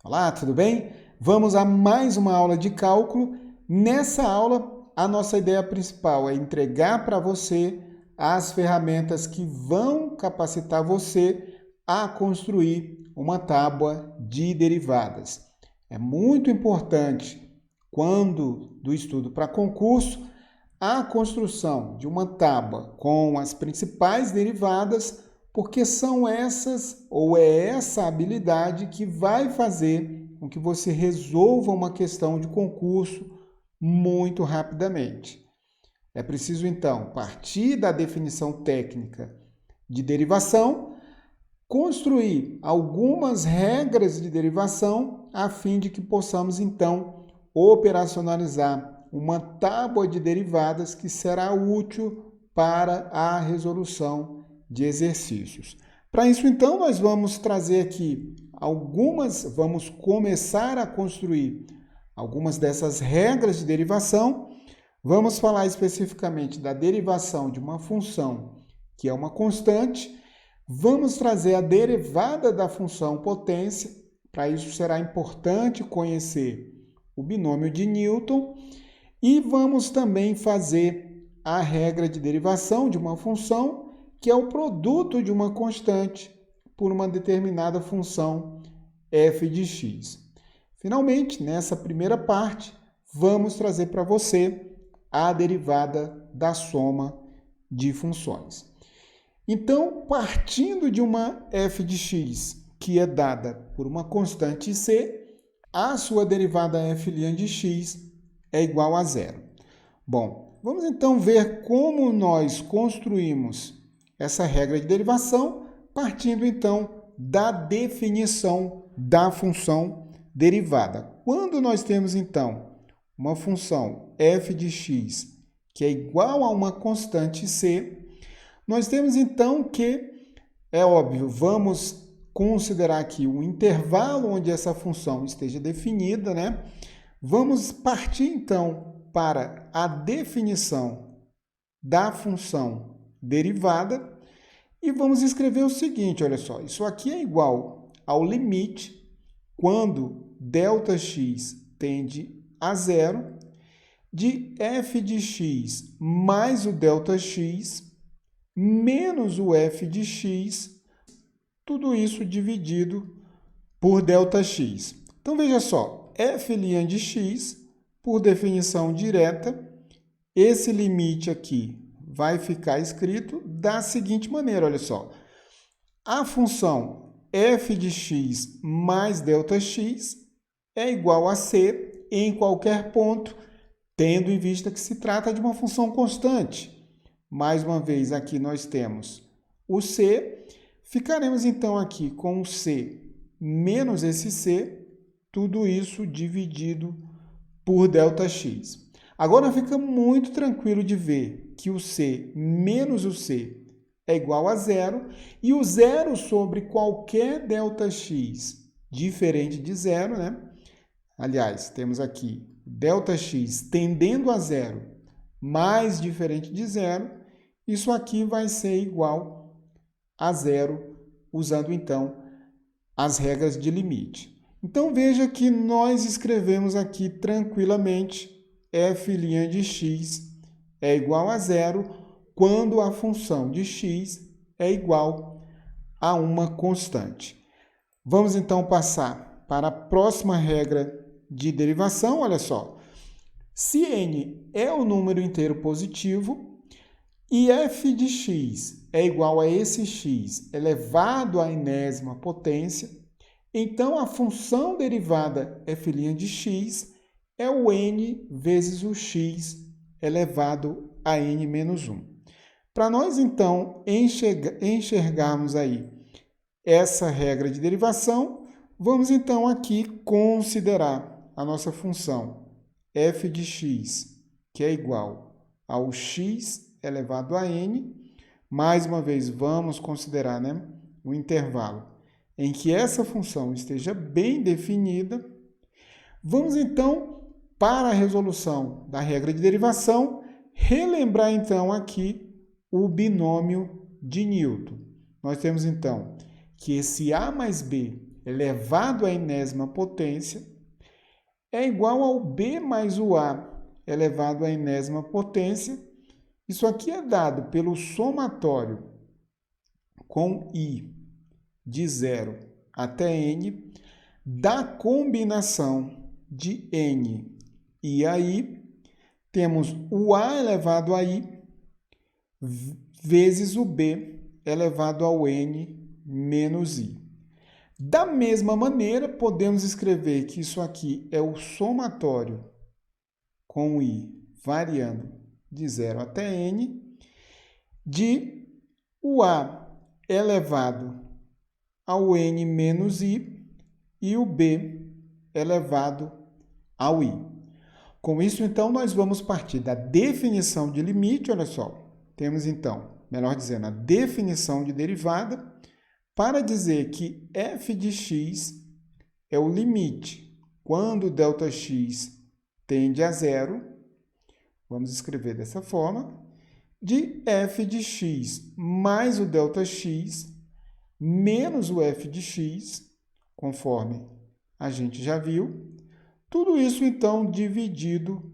Olá, tudo bem? Vamos a mais uma aula de cálculo. Nessa aula, a nossa ideia principal é entregar para você as ferramentas que vão capacitar você a construir uma tábua de derivadas. É muito importante, quando do estudo para concurso, a construção de uma tábua com as principais derivadas, porque são essas ou é essa habilidade que vai fazer com que você resolva uma questão de concurso muito rapidamente. É preciso, então, partir da definição técnica de derivação, construir algumas regras de derivação a fim de que possamos, então, operacionalizar uma tábua de derivadas que será útil para a resolução de exercícios. Para isso, então, nós vamos trazer aqui vamos começar a construir algumas dessas regras de derivação. Vamos falar especificamente da derivação de uma função que é uma constante. Vamos trazer a derivada da função potência. Para isso será importante conhecer o binômio de Newton. E vamos também fazer a regra de derivação de uma função, que é o produto de uma constante por uma determinada função f de x. Finalmente, nessa primeira parte, vamos trazer para você a derivada da soma de funções. Então, partindo de uma f de x, que é dada por uma constante c, a sua derivada f' de x é igual a zero. Bom, vamos então ver como nós construímos essa regra de derivação, partindo então da definição da função derivada. Quando nós temos então uma função f de x que é igual a uma constante c, nós temos então que, é óbvio, vamos considerar aqui o intervalo onde essa função esteja definida, né? Vamos partir, então, para a definição da função derivada e vamos escrever o seguinte, olha só, isso aqui é igual ao limite quando ΔX tende a zero de f de x mais o ΔX menos o f de x, tudo isso dividido por ΔX. Então, veja só, f' de x, por definição direta, esse limite aqui vai ficar escrito da seguinte maneira, olha só. A função f de x mais ΔX é igual a c em qualquer ponto, tendo em vista que se trata de uma função constante. Mais uma vez, aqui nós temos o c. Ficaremos, então, aqui com o c menos esse c, tudo isso dividido por ΔX. Agora fica muito tranquilo de ver que o c menos o c é igual a zero, e o zero sobre qualquer ΔX diferente de zero, né? Aliás, temos aqui ΔX tendendo a zero mais diferente de zero, isso aqui vai ser igual a zero, usando então as regras de limite. Então, veja que nós escrevemos aqui tranquilamente f' de x é igual a zero quando a função de x é igual a uma constante. Vamos então passar para a próxima regra de derivação. Olha só, se n é o número inteiro positivo e f de x é igual a esse x elevado à enésima potência, então a função derivada f' de x é o n vezes o x elevado a n menos 1. Para nós, então, enxergarmos aí essa regra de derivação, vamos então aqui considerar a nossa função f de x, que é igual ao x elevado a n. Mais uma vez, vamos considerar, né, o intervalo em que essa função esteja bem definida. Vamos, então, para a resolução da regra de derivação, relembrar, então, aqui o binômio de Newton. Nós temos, então, que esse a mais b elevado à enésima potência é igual ao B mais o A elevado à enésima potência. Isso aqui é dado pelo somatório com I de 0 até N da combinação de N e AI. Temos o A elevado a I vezes o B elevado ao N menos I. Da mesma maneira, podemos escrever que isso aqui é o somatório com I variando de 0 até N de o A elevado ao N menos I e o B elevado ao I. Com isso, então, nós vamos partir da definição de limite, olha só. Temos, então, melhor dizendo, a definição de derivada para dizer que f de x é o limite quando ΔX tende a zero, vamos escrever dessa forma, de f de x mais o ΔX menos o f de x, conforme a gente já viu, tudo isso, então, dividido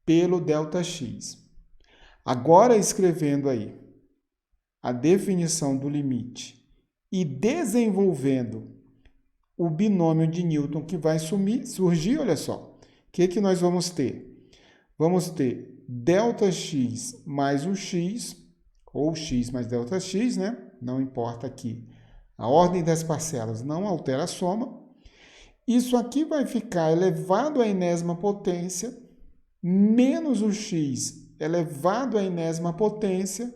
pelo ΔX. Agora, escrevendo aí a definição do limite e desenvolvendo o binômio de Newton que vai surgir, olha só, o que nós vamos ter? Vamos ter ΔX mais o x, ou x mais ΔX, né? Não importa aqui. A ordem das parcelas não altera a soma. Isso aqui vai ficar elevado à enésima potência menos o x elevado à enésima potência.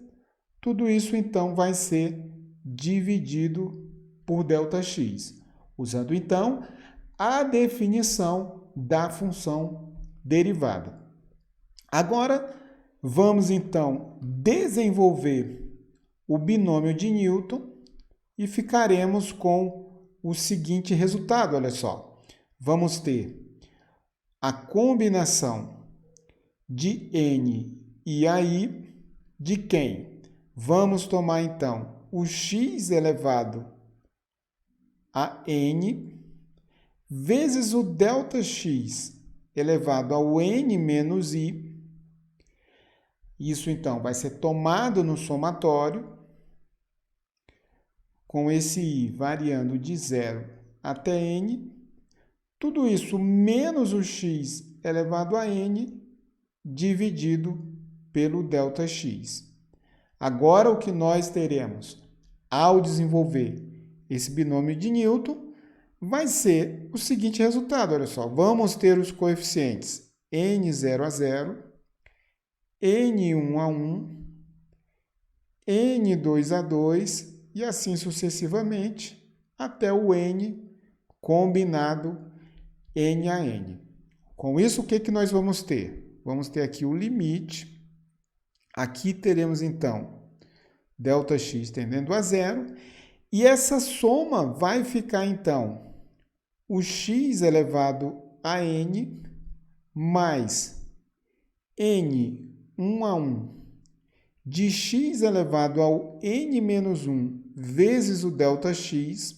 Tudo isso, então, vai ser dividido por ΔX, usando, então, a definição da função derivada. Agora, vamos, então, desenvolver o binômio de Newton e ficaremos com o seguinte resultado, olha só. Vamos ter a combinação de N e AI de quem? Vamos tomar, então, o x elevado a N vezes o ΔX elevado ao N menos I. Isso, então, vai ser tomado no somatório, com esse I variando de 0 até N. Tudo isso menos o x elevado a N dividido pelo ΔX. Agora, o que nós teremos ao desenvolver esse binômio de Newton vai ser o seguinte resultado, olha só. Vamos ter os coeficientes N0 a 0, N1 a 1, N2 a 2 e assim sucessivamente até o N combinado N a N. Com isso, o que nós vamos ter? Vamos ter aqui o limite. Aqui teremos, então, ΔX tendendo a zero. E essa soma vai ficar, então, o x elevado a N mais N1 a 1 de x elevado ao N menos 1 vezes o ΔX.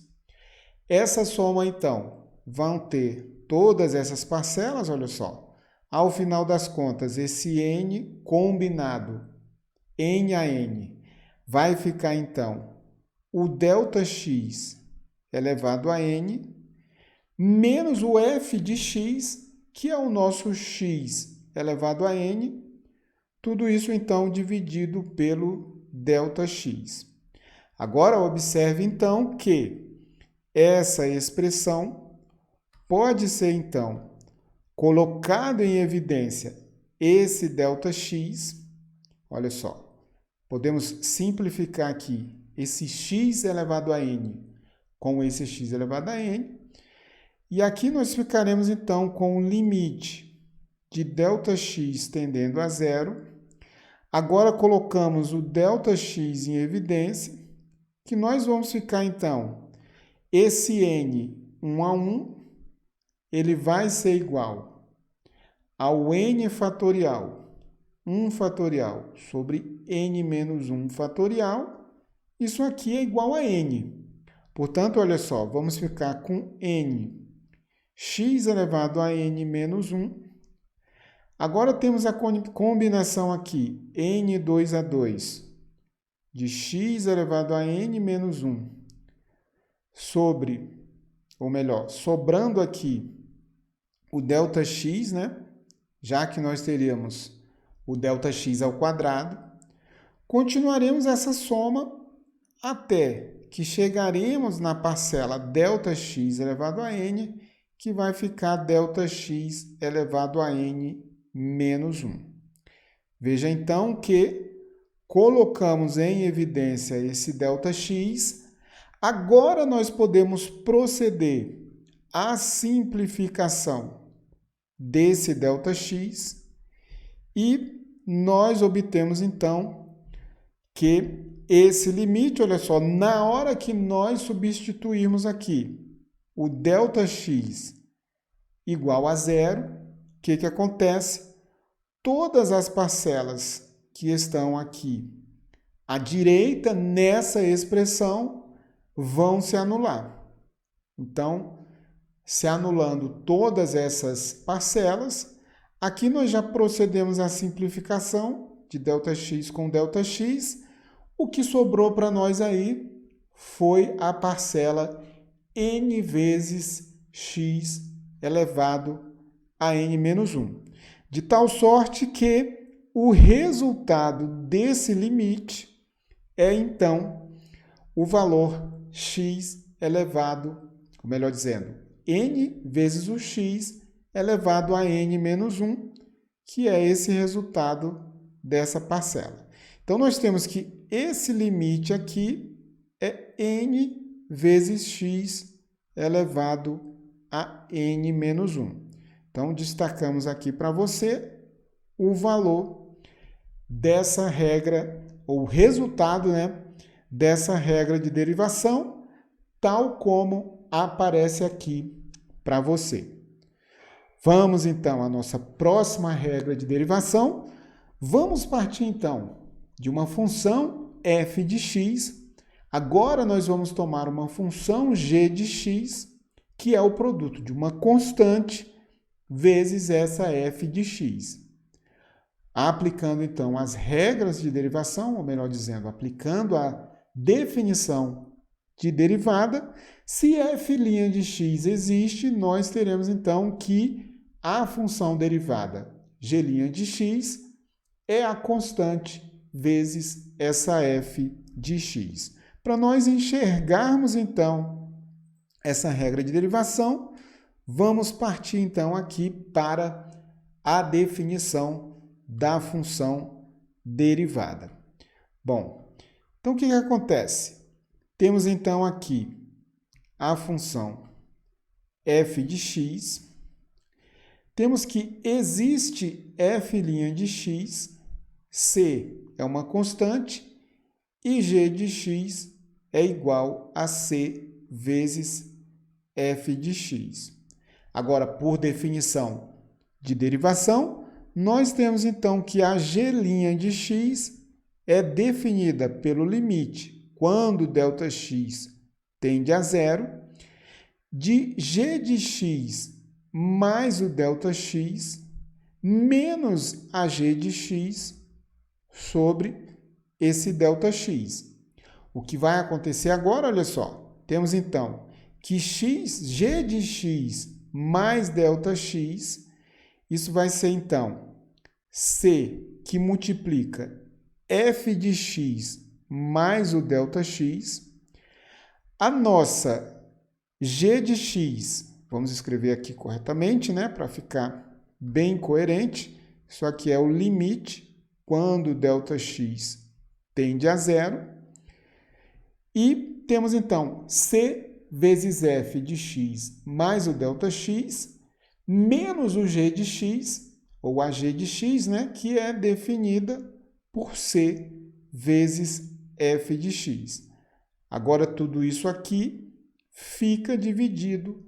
Essa soma, então, vão ter todas essas parcelas, olha só. Ao final das contas, esse N combinado, N a N, vai ficar, então, o ΔX elevado a N, menos o f de x, que é o nosso x elevado a N. Tudo isso, então, dividido pelo ΔX. Agora, observe, então, que essa expressão pode ser, então, colocado em evidência esse ΔX. Olha só, podemos simplificar aqui esse x elevado a n com esse x elevado a n. E aqui nós ficaremos, então, com o limite de ΔX tendendo a zero. Agora colocamos o ΔX em evidência, que nós vamos ficar, então, esse n 1 a 1, ele vai ser igual ao n fatorial, 1 fatorial sobre n menos 1 fatorial. Isso aqui é igual a n. Portanto, olha só, vamos ficar com n, x elevado a n menos 1. Agora temos a combinação aqui, n2a2, de x elevado a n menos 1, sobre, ou melhor, sobrando aqui o ΔX, né? Já que nós teríamos o ΔX ao quadrado, continuaremos essa soma até que chegaremos na parcela ΔX elevado a n, que vai ficar ΔX elevado a n menos 1. Veja então que colocamos em evidência esse ΔX. Agora nós podemos proceder à simplificação desse ΔX e nós obtemos então que esse limite, olha só, na hora que nós substituirmos aqui o ΔX igual a zero, o que acontece? Todas as parcelas que estão aqui à direita nessa expressão vão se anular. Então, se anulando todas essas parcelas, aqui nós já procedemos à simplificação de ΔX com ΔX. O que sobrou para nós aí foi a parcela n vezes x elevado a n menos 1. De tal sorte que o resultado desse limite é, então, o valor x elevado, ou melhor dizendo, n vezes o x elevado a n menos 1, que é esse resultado dessa parcela. Então, nós temos que esse limite aqui é n vezes x elevado a n menos 1. Então, destacamos aqui para você o valor dessa regra, ou resultado, né, dessa regra de derivação, tal como aparece aqui para você. Vamos, então, à nossa próxima regra de derivação. Vamos partir, então, de uma função f de x. Agora, nós vamos tomar uma função g de x, que é o produto de uma constante vezes essa f de x. Aplicando, então, as regras de derivação, ou melhor dizendo, aplicando a definição de derivada, se f' de x existe, nós teremos, então, que a função derivada g' de x é a constante vezes essa f de x. Para nós enxergarmos, então, essa regra de derivação, vamos partir, então, aqui para a definição da função derivada. Bom, então o que acontece? Temos, então, aqui a função f de x. Temos que existe f' de x, c é uma constante, e g de x é igual a c vezes f de x. Agora, por definição de derivação, nós temos então que a g' de x é definida pelo limite, quando ΔX tende a zero, de g de x mais o ΔX menos a g de x sobre esse ΔX. O que vai acontecer agora, olha só, temos então que g de x mais ΔX, isso vai ser então c que multiplica f de x mais o ΔX. A nossa g de x, vamos escrever aqui corretamente, né, para ficar bem coerente. Isso aqui é o limite quando ΔX tende a zero. E temos então c vezes f de x mais o ΔX menos o g de x, ou a g de x, né, que é definida por c vezes f de x. Agora, tudo isso aqui fica dividido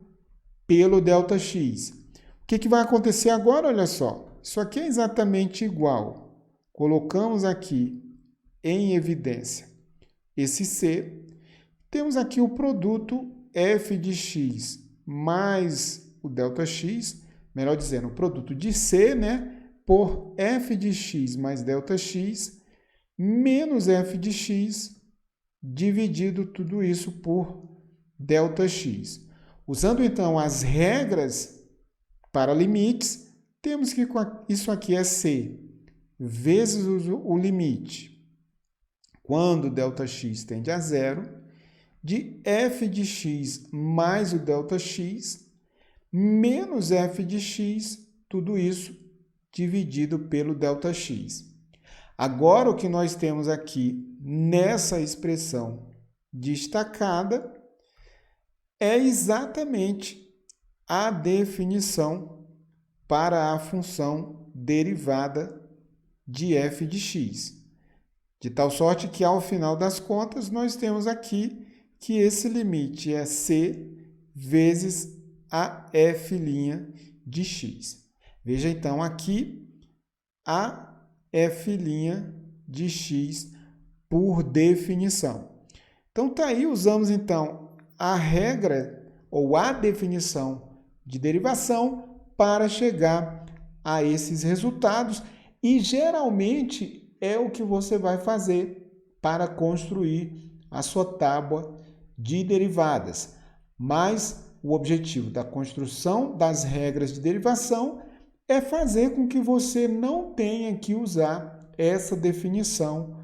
pelo ΔX. O que vai acontecer agora? Olha só, isso aqui é exatamente igual. Colocamos aqui em evidência esse c. temos aqui o produto f de x mais o ΔX, melhor dizendo, o produto de C, né, por f de x mais ΔX, menos f de x, dividido tudo isso por ΔX. Usando, então, as regras para limites, temos que isso aqui é C vezes o limite, quando ΔX tende a zero, de f de x mais o ΔX, menos f de x, tudo isso dividido pelo ΔX. Agora, o que nós temos aqui nessa expressão destacada é exatamente a definição para a função derivada de f de x. De tal sorte que, ao final das contas, nós temos aqui que esse limite é c vezes a f' de x. Veja, então, aqui a f' de x por definição. Então, tá aí, usamos, então, a regra ou a definição de derivação para chegar a esses resultados e, geralmente, é o que você vai fazer para construir a sua tábua de derivadas. Mas o objetivo da construção das regras de derivação é fazer com que você não tenha que usar essa definição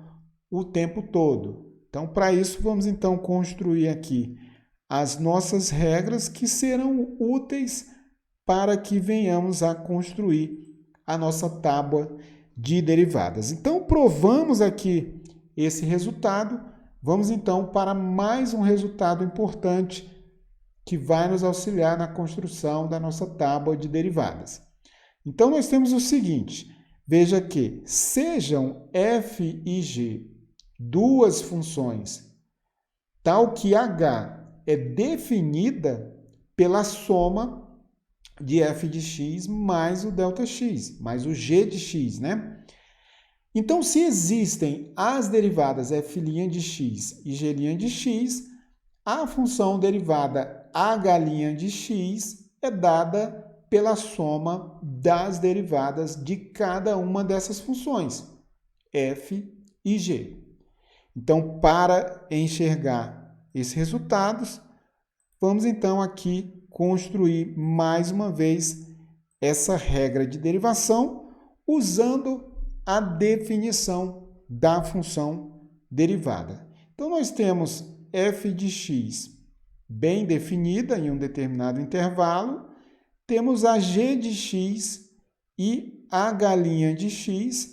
o tempo todo. Então, para isso, vamos então construir aqui as nossas regras que serão úteis para que venhamos a construir a nossa tábua de derivadas. Então, provamos aqui esse resultado. Vamos então para mais um resultado importante que vai nos auxiliar na construção da nossa tábua de derivadas. Então, nós temos o seguinte, veja que sejam f e g duas funções tal que h é definida pela soma de f de x mais o ΔX, mais o g de x, né? Então, se existem as derivadas f' de x e g' de x, a função derivada h' de x é dada pela soma das derivadas de cada uma dessas funções, f e g. Então, para enxergar esses resultados, vamos então aqui construir mais uma vez essa regra de derivação usando a definição da função derivada. Então, nós temos f de x bem definida em um determinado intervalo, temos a g de x e h' de x,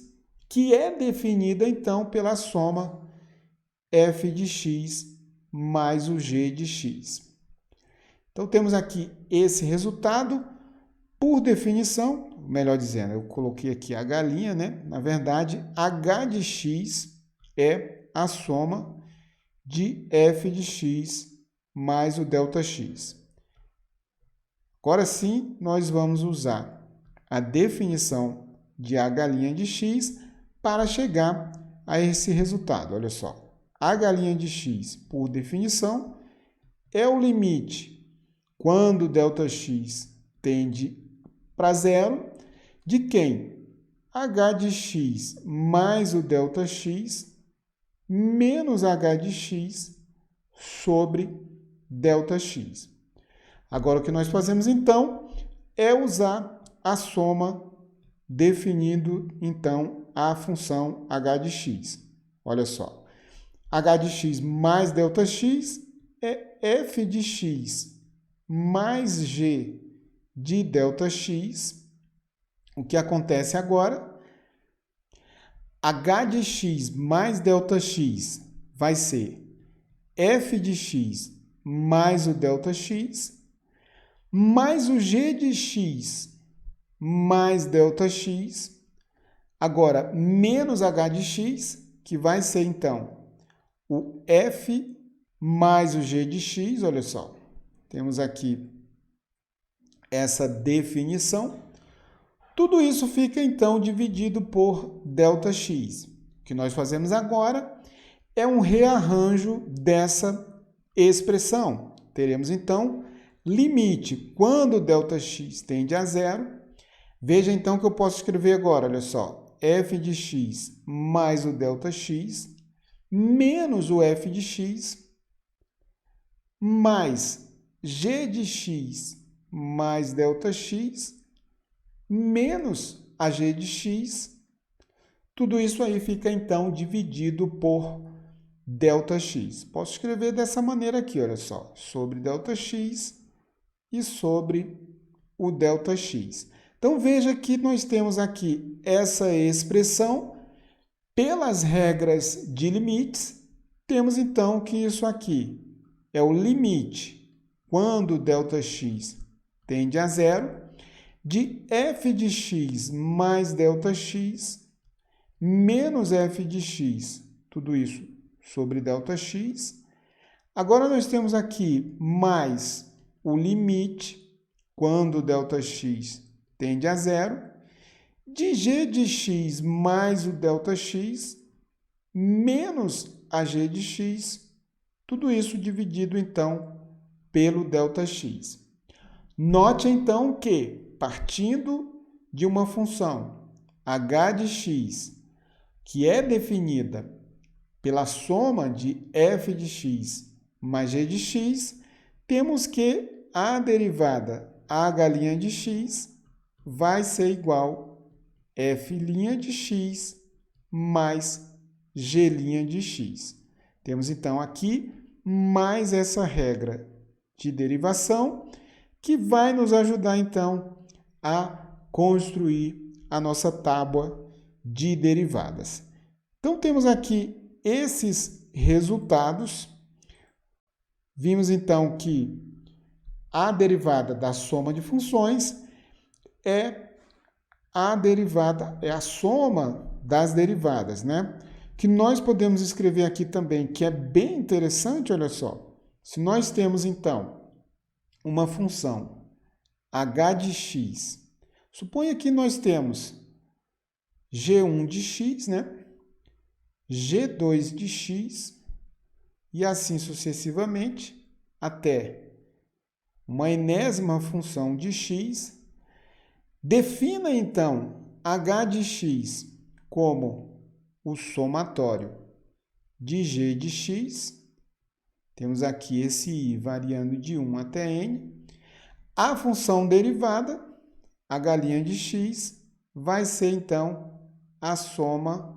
que é definida, então, pela soma f de x mais o g de x. Então, temos aqui esse resultado. Por definição, melhor dizendo, eu coloquei aqui h', né? Na verdade, h de x é a soma de f de x mais o ΔX. Agora sim, nós vamos usar a definição de h' de x para chegar a esse resultado. Olha só, h' de x, por definição, é o limite quando o ΔX tende para zero, de quem? h de x mais o ΔX menos h de x sobre ΔX. Agora, o que nós fazemos, então, é usar a soma definindo, então, a função h de x. Olha só, h de x mais ΔX é f de x mais g de ΔX. O que acontece agora? H de x mais ΔX vai ser f de x mais o ΔX, mais o g de x mais ΔX, agora menos h de x, que vai ser, então, o f mais o g de x, olha só. Temos aqui essa definição. Tudo isso fica, então, dividido por ΔX. O que nós fazemos agora é um rearranjo dessa expressão. Teremos, então, limite quando ΔX tende a zero. Veja, então, que eu posso escrever agora, olha só, f de x mais o ΔX menos o f de x mais g de x mais ΔX menos a g de x. Tudo isso aí fica, então, dividido por ΔX. Posso escrever dessa maneira aqui, olha só, sobre ΔX e sobre o ΔX. Então, veja que nós temos aqui essa expressão. Pelas regras de limites, temos, então, que isso aqui é o limite, quando ΔX tende a zero, de f de x mais ΔX menos f de x, tudo isso sobre ΔX. Agora, nós temos aqui mais o limite, quando ΔX tende a zero, de g de x mais o ΔX menos a g de x, tudo isso dividido, então, pelo ΔX. Note, então, que, partindo de uma função h de x, que é definida pela soma de f de x mais g de x, temos que a derivada h' de x vai ser igual a f' de x mais g' de x. Temos, então, aqui mais essa regra de derivação que vai nos ajudar, então, a construir a nossa tábua de derivadas. Então, temos aqui esses resultados. Vimos, então, que a derivada da soma de funções é a soma das derivadas, né? Que nós podemos escrever aqui também, que é bem interessante, olha só. Se nós temos, então, uma função h de x, suponha que nós temos g1 de x, né? g2 de x e assim sucessivamente até uma enésima função de x. Defina, então, h de x como o somatório de g de x. Temos aqui esse i variando de 1 até n. A função derivada, h' de x, vai ser, então, a soma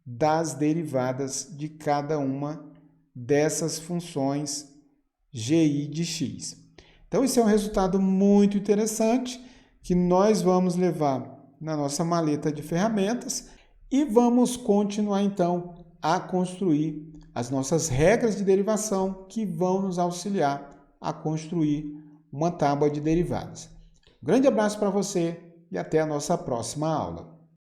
das derivadas de cada uma dessas funções gi de x. Então, esse é um resultado muito interessante que nós vamos levar na nossa maleta de ferramentas e vamos continuar, então, a construir as nossas regras de derivação que vão nos auxiliar a construir uma tábua de derivadas. Um grande abraço para você e até a nossa próxima aula.